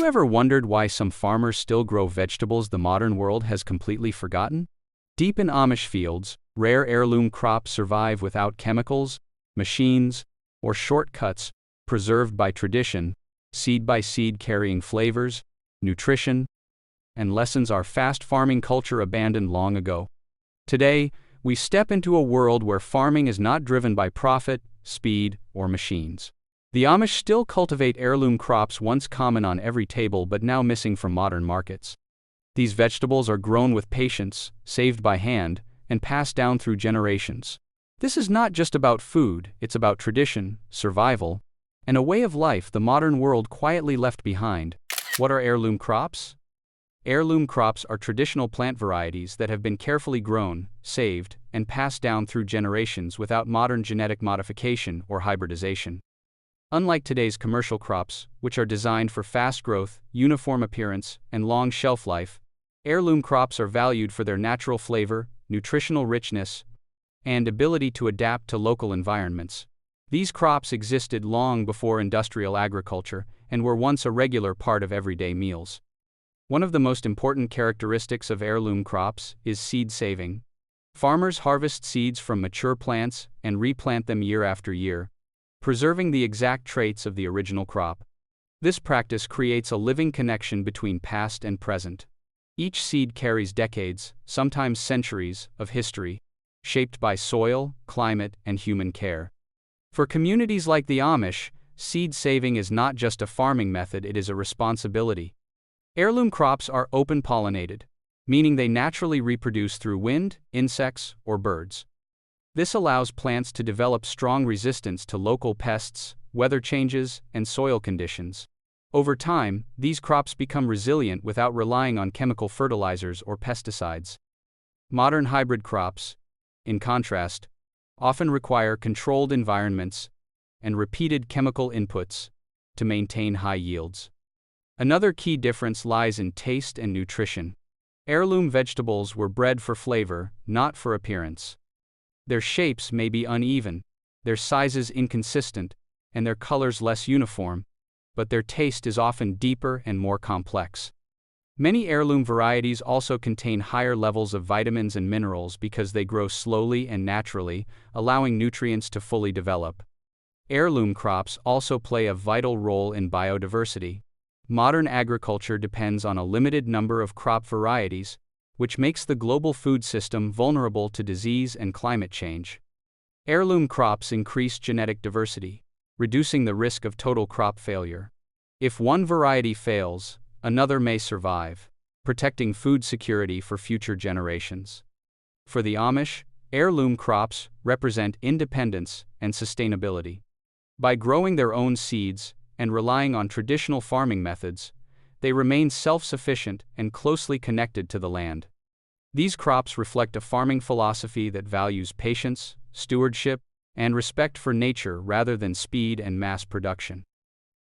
you ever wondered why some farmers still grow vegetables the modern world has completely forgotten? Deep in Amish fields, rare heirloom crops survive without chemicals, machines, or shortcuts, preserved by tradition, seed by seed carrying flavors, nutrition, and lessons our fast farming culture abandoned long ago. Today, we step into a world where farming is not driven by profit, speed, or machines. The Amish still cultivate heirloom crops once common on every table but now missing from modern markets. These vegetables are grown with patience, saved by hand, and passed down through generations. This is not just about food, it's about tradition, survival, and a way of life the modern world quietly left behind. What are heirloom crops? Heirloom crops are traditional plant varieties that have been carefully grown, saved, and passed down through generations without modern genetic modification or hybridization. Unlike today's commercial crops, which are designed for fast growth, uniform appearance, and long shelf life, heirloom crops are valued for their natural flavor, nutritional richness, and ability to adapt to local environments. These crops existed long before industrial agriculture and were once a regular part of everyday meals. One of the most important characteristics of heirloom crops is seed saving. Farmers harvest seeds from mature plants and replant them year after year, preserving the exact traits of the original crop. This practice creates a living connection between past and present. Each seed carries decades, sometimes centuries, of history, shaped by soil, climate, and human care. For communities like the Amish, seed saving is not just a farming method, it is a responsibility. Heirloom crops are open-pollinated, meaning they naturally reproduce through wind, insects, or birds. This allows plants to develop strong resistance to local pests, weather changes, and soil conditions. Over time, these crops become resilient without relying on chemical fertilizers or pesticides. Modern hybrid crops, in contrast, often require controlled environments and repeated chemical inputs to maintain high yields. Another key difference lies in taste and nutrition. Heirloom vegetables were bred for flavor, not for appearance. Their shapes may be uneven, their sizes inconsistent, and their colors less uniform, but their taste is often deeper and more complex. Many heirloom varieties also contain higher levels of vitamins and minerals because they grow slowly and naturally, allowing nutrients to fully develop. Heirloom crops also play a vital role in biodiversity. Modern agriculture depends on a limited number of crop varieties, which makes the global food system vulnerable to disease and climate change. Heirloom crops increase genetic diversity, reducing the risk of total crop failure. If one variety fails, another may survive, protecting food security for future generations. For the Amish, heirloom crops represent independence and sustainability. By growing their own seeds and relying on traditional farming methods, they remain self-sufficient and closely connected to the land. These crops reflect a farming philosophy that values patience, stewardship, and respect for nature rather than speed and mass production.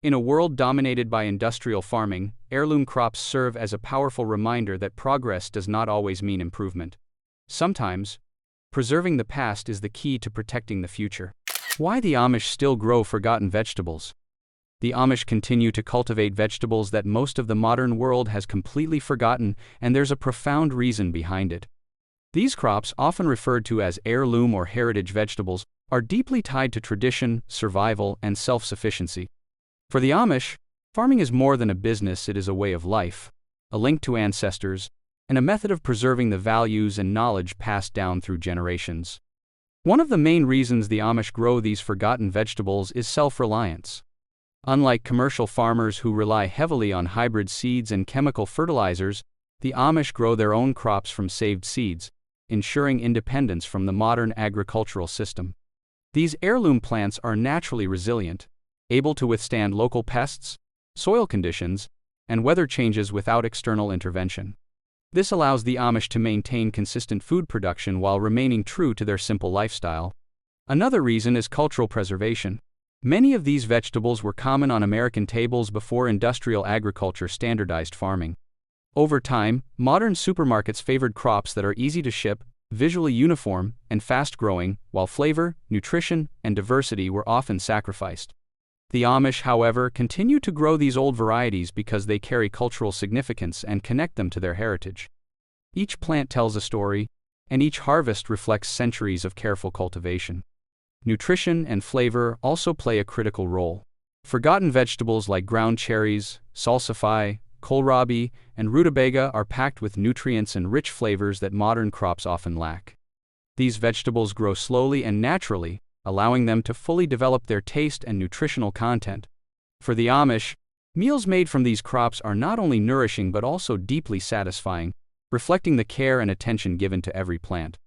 In a world dominated by industrial farming, heirloom crops serve as a powerful reminder that progress does not always mean improvement. Sometimes, preserving the past is the key to protecting the future. Why the Amish still grow forgotten vegetables? The Amish continue to cultivate vegetables that most of the modern world has completely forgotten, and there's a profound reason behind it. These crops, often referred to as heirloom or heritage vegetables, are deeply tied to tradition, survival, and self-sufficiency. For the Amish, farming is more than a business, it is a way of life, a link to ancestors, and a method of preserving the values and knowledge passed down through generations. One of the main reasons the Amish grow these forgotten vegetables is self-reliance. Unlike commercial farmers who rely heavily on hybrid seeds and chemical fertilizers, the Amish grow their own crops from saved seeds, ensuring independence from the modern agricultural system. These heirloom plants are naturally resilient, able to withstand local pests, soil conditions, and weather changes without external intervention. This allows the Amish to maintain consistent food production while remaining true to their simple lifestyle. Another reason is cultural preservation. Many of these vegetables were common on American tables before industrial agriculture standardized farming. Over time, modern supermarkets favored crops that are easy to ship, visually uniform, and fast-growing, while flavor, nutrition, and diversity were often sacrificed. The Amish, however, continue to grow these old varieties because they carry cultural significance and connect them to their heritage. Each plant tells a story, and each harvest reflects centuries of careful cultivation. Nutrition and flavor also play a critical role. Forgotten vegetables like ground cherries, salsify, kohlrabi, and rutabaga are packed with nutrients and rich flavors that modern crops often lack. These vegetables grow slowly and naturally, allowing them to fully develop their taste and nutritional content. For the Amish, meals made from these crops are not only nourishing but also deeply satisfying, reflecting the care and attention given to every plant.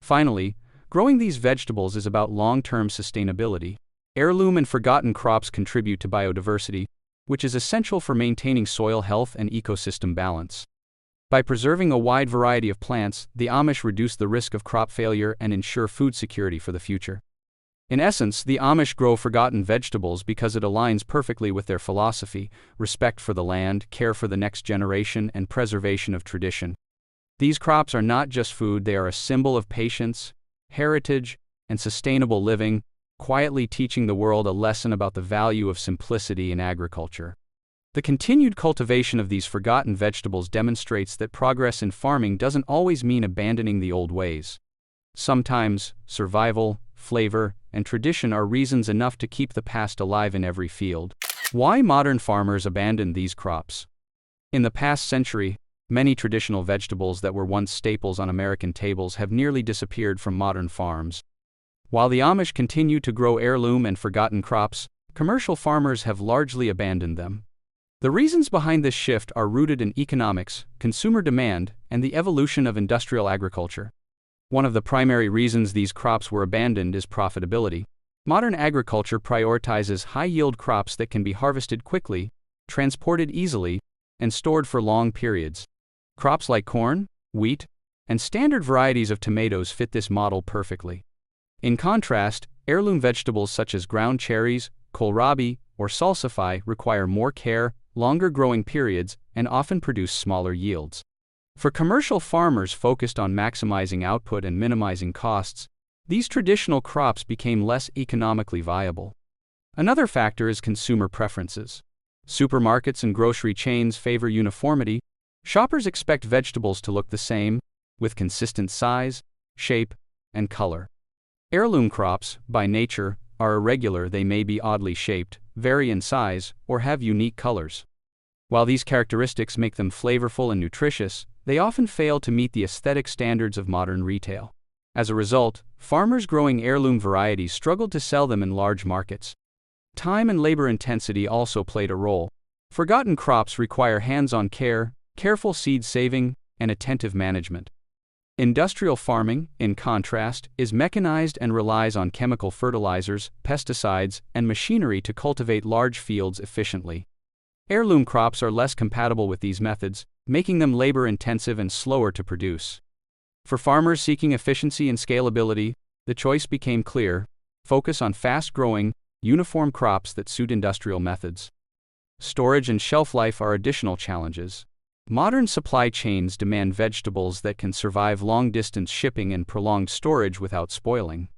Finally, growing these vegetables is about long-term sustainability. Heirloom and forgotten crops contribute to biodiversity, which is essential for maintaining soil health and ecosystem balance. By preserving a wide variety of plants, the Amish reduce the risk of crop failure and ensure food security for the future. In essence, the Amish grow forgotten vegetables because it aligns perfectly with their philosophy: respect for the land, care for the next generation, and preservation of tradition. These crops are not just food, they are a symbol of patience, heritage, and sustainable living, quietly teaching the world a lesson about the value of simplicity in agriculture. The continued cultivation of these forgotten vegetables demonstrates that progress in farming doesn't always mean abandoning the old ways. Sometimes, survival, flavor, and tradition are reasons enough to keep the past alive in every field. Why modern farmers abandon these crops? In the past century, many traditional vegetables that were once staples on American tables have nearly disappeared from modern farms. While the Amish continue to grow heirloom and forgotten crops, commercial farmers have largely abandoned them. The reasons behind this shift are rooted in economics, consumer demand, and the evolution of industrial agriculture. One of the primary reasons these crops were abandoned is profitability. Modern agriculture prioritizes high-yield crops that can be harvested quickly, transported easily, and stored for long periods. Crops like corn, wheat, and standard varieties of tomatoes fit this model perfectly. In contrast, heirloom vegetables such as ground cherries, kohlrabi, or salsify require more care, longer growing periods, and often produce smaller yields. For commercial farmers focused on maximizing output and minimizing costs, these traditional crops became less economically viable. Another factor is consumer preferences. Supermarkets and grocery chains favor uniformity. Shoppers expect vegetables to look the same, with consistent size, shape, and color. Heirloom crops, by nature, are irregular. They may be oddly shaped, vary in size, or have unique colors. While these characteristics make them flavorful and nutritious, they often fail to meet the aesthetic standards of modern retail. As a result, farmers growing heirloom varieties struggled to sell them in large markets. Time and labor intensity also played a role. Forgotten crops require hands-on care, careful seed saving, and attentive management. Industrial farming, in contrast, is mechanized and relies on chemical fertilizers, pesticides, and machinery to cultivate large fields efficiently. Heirloom crops are less compatible with these methods, making them labor-intensive and slower to produce. For farmers seeking efficiency and scalability, the choice became clear: focus on fast-growing, uniform crops that suit industrial methods. Storage and shelf life are additional challenges. Modern supply chains demand vegetables that can survive long-distance shipping and prolonged storage without spoiling.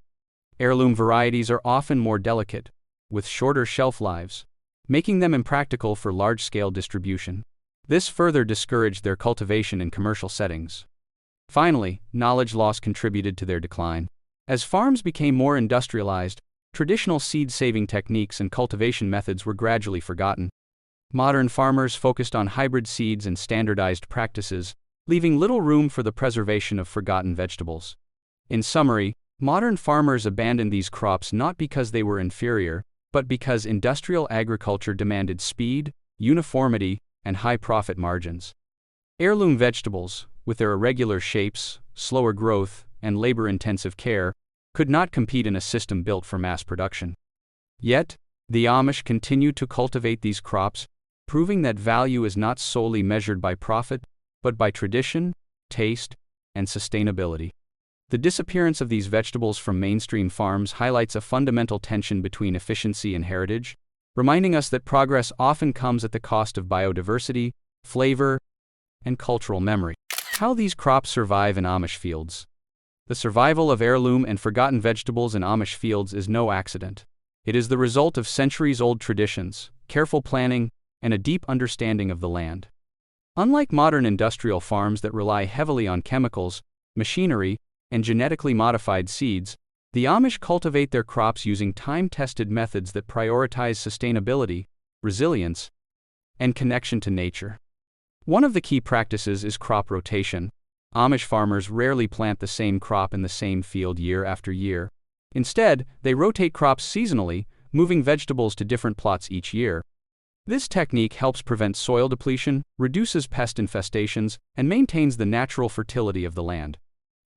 Heirloom varieties are often more delicate, with shorter shelf lives, making them impractical for large-scale distribution. This further discouraged their cultivation in commercial settings. Finally, knowledge loss contributed to their decline. As farms became more industrialized, traditional seed-saving techniques and cultivation methods were gradually forgotten. Modern farmers focused on hybrid seeds and standardized practices, leaving little room for the preservation of forgotten vegetables. In summary, modern farmers abandoned these crops not because they were inferior, but because industrial agriculture demanded speed, uniformity, and high profit margins. Heirloom vegetables, with their irregular shapes, slower growth, and labor-intensive care, could not compete in a system built for mass production. Yet, the Amish continued to cultivate these crops, proving that value is not solely measured by profit, but by tradition, taste, and sustainability. The disappearance of these vegetables from mainstream farms highlights a fundamental tension between efficiency and heritage, reminding us that progress often comes at the cost of biodiversity, flavor, and cultural memory. How these crops survive in Amish fields. The survival of heirloom and forgotten vegetables in Amish fields is no accident. It is the result of centuries-old traditions, careful planning, and a deep understanding of the land. Unlike modern industrial farms that rely heavily on chemicals, machinery, and genetically modified seeds, the Amish cultivate their crops using time-tested methods that prioritize sustainability, resilience, and connection to nature. One of the key practices is crop rotation. Amish farmers rarely plant the same crop in the same field year after year. Instead, they rotate crops seasonally, moving vegetables to different plots each year. This technique helps prevent soil depletion, reduces pest infestations, and maintains the natural fertility of the land.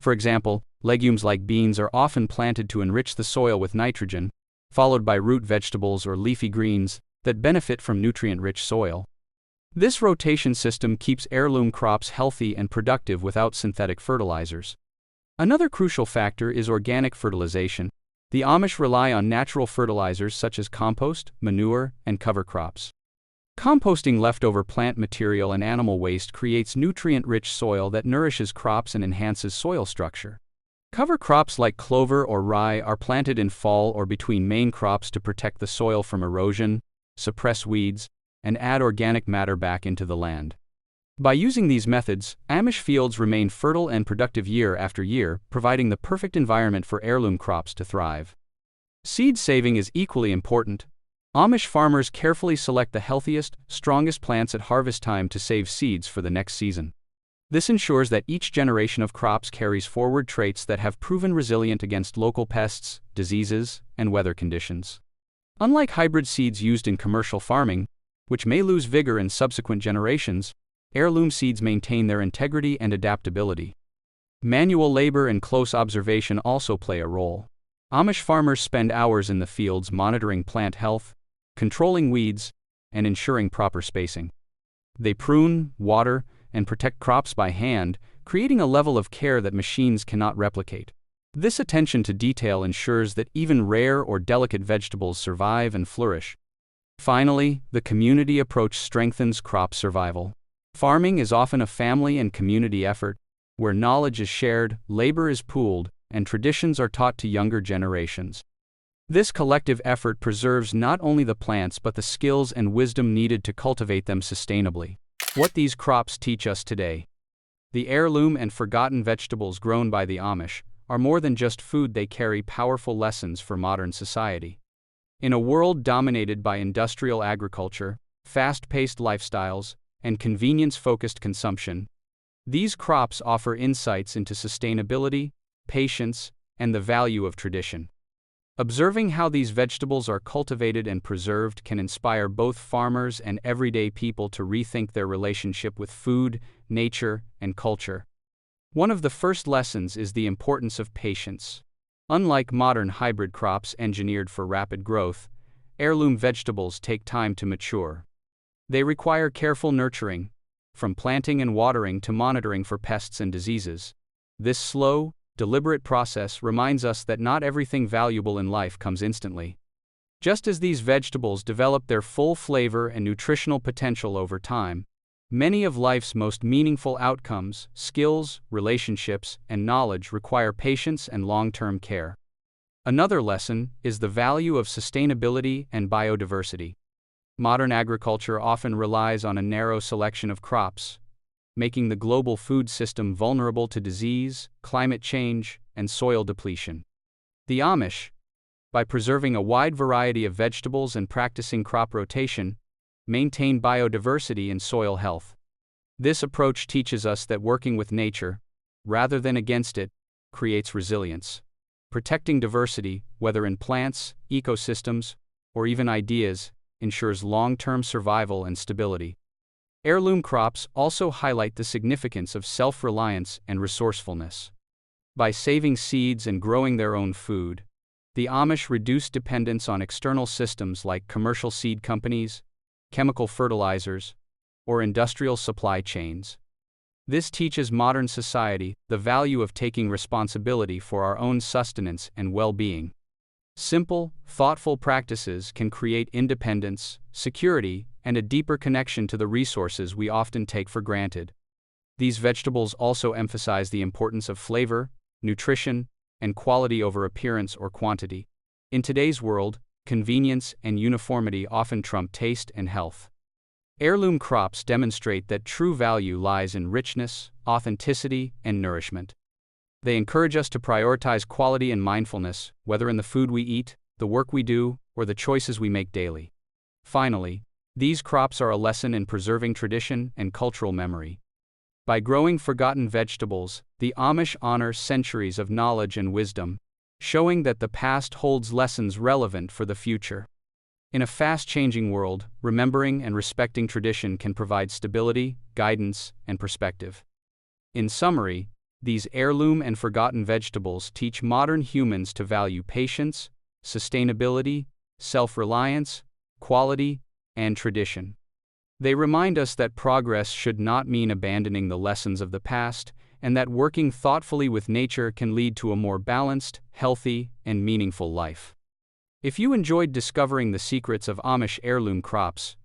For example, legumes like beans are often planted to enrich the soil with nitrogen, followed by root vegetables or leafy greens that benefit from nutrient-rich soil. This rotation system keeps heirloom crops healthy and productive without synthetic fertilizers. Another crucial factor is organic fertilization. The Amish rely on natural fertilizers such as compost, manure, and cover crops. Composting leftover plant material and animal waste creates nutrient-rich soil that nourishes crops and enhances soil structure. Cover crops like clover or rye are planted in fall or between main crops to protect the soil from erosion, suppress weeds, and add organic matter back into the land. By using these methods, Amish fields remain fertile and productive year after year, providing the perfect environment for heirloom crops to thrive. Seed saving is equally important. Amish farmers carefully select the healthiest, strongest plants at harvest time to save seeds for the next season. This ensures that each generation of crops carries forward traits that have proven resilient against local pests, diseases, and weather conditions. Unlike hybrid seeds used in commercial farming, which may lose vigor in subsequent generations, heirloom seeds maintain their integrity and adaptability. Manual labor and close observation also play a role. Amish farmers spend hours in the fields monitoring plant health, controlling weeds, and ensuring proper spacing. They prune, water, and protect crops by hand, creating a level of care that machines cannot replicate. This attention to detail ensures that even rare or delicate vegetables survive and flourish. Finally, the community approach strengthens crop survival. Farming is often a family and community effort, where knowledge is shared, labor is pooled, and traditions are taught to younger generations. This collective effort preserves not only the plants but the skills and wisdom needed to cultivate them sustainably. What these crops teach us today. The heirloom and forgotten vegetables grown by the Amish are more than just food. They carry powerful lessons for modern society. In a world dominated by industrial agriculture, fast-paced lifestyles, and convenience-focused consumption, these crops offer insights into sustainability, patience, and the value of tradition. Observing how these vegetables are cultivated and preserved can inspire both farmers and everyday people to rethink their relationship with food, nature, and culture. One of the first lessons is the importance of patience. Unlike modern hybrid crops engineered for rapid growth, heirloom vegetables take time to mature. They require careful nurturing, from planting and watering to monitoring for pests and diseases. This slow, deliberate process reminds us that not everything valuable in life comes instantly. Just as these vegetables develop their full flavor and nutritional potential over time, many of life's most meaningful outcomes, skills, relationships, and knowledge require patience and long-term care. Another lesson is the value of sustainability and biodiversity. Modern agriculture often relies on a narrow selection of crops, making the global food system vulnerable to disease, climate change, and soil depletion. The Amish, by preserving a wide variety of vegetables and practicing crop rotation, maintain biodiversity and soil health. This approach teaches us that working with nature, rather than against it, creates resilience. Protecting diversity, whether in plants, ecosystems, or even ideas, ensures long-term survival and stability. Heirloom crops also highlight the significance of self-reliance and resourcefulness. By saving seeds and growing their own food, the Amish reduce dependence on external systems like commercial seed companies, chemical fertilizers, or industrial supply chains. This teaches modern society the value of taking responsibility for our own sustenance and well-being. Simple, thoughtful practices can create independence, security, and a deeper connection to the resources we often take for granted. These vegetables also emphasize the importance of flavor, nutrition, and quality over appearance or quantity. In today's world, convenience and uniformity often trump taste and health. Heirloom crops demonstrate that true value lies in richness, authenticity, and nourishment. They encourage us to prioritize quality and mindfulness, whether in the food we eat, the work we do, or the choices we make daily. Finally, these crops are a lesson in preserving tradition and cultural memory. By growing forgotten vegetables, the Amish honor centuries of knowledge and wisdom, showing that the past holds lessons relevant for the future. In a fast-changing world, remembering and respecting tradition can provide stability, guidance, and perspective. In summary, these heirloom and forgotten vegetables teach modern humans to value patience, sustainability, self-reliance, quality, and tradition. They remind us that progress should not mean abandoning the lessons of the past, and that working thoughtfully with nature can lead to a more balanced, healthy, and meaningful life. If you enjoyed discovering the secrets of Amish heirloom crops,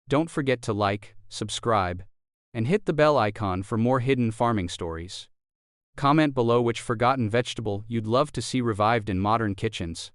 don't forget to like, subscribe, and hit the bell icon for more hidden farming stories. Comment below which forgotten vegetable you'd love to see revived in modern kitchens.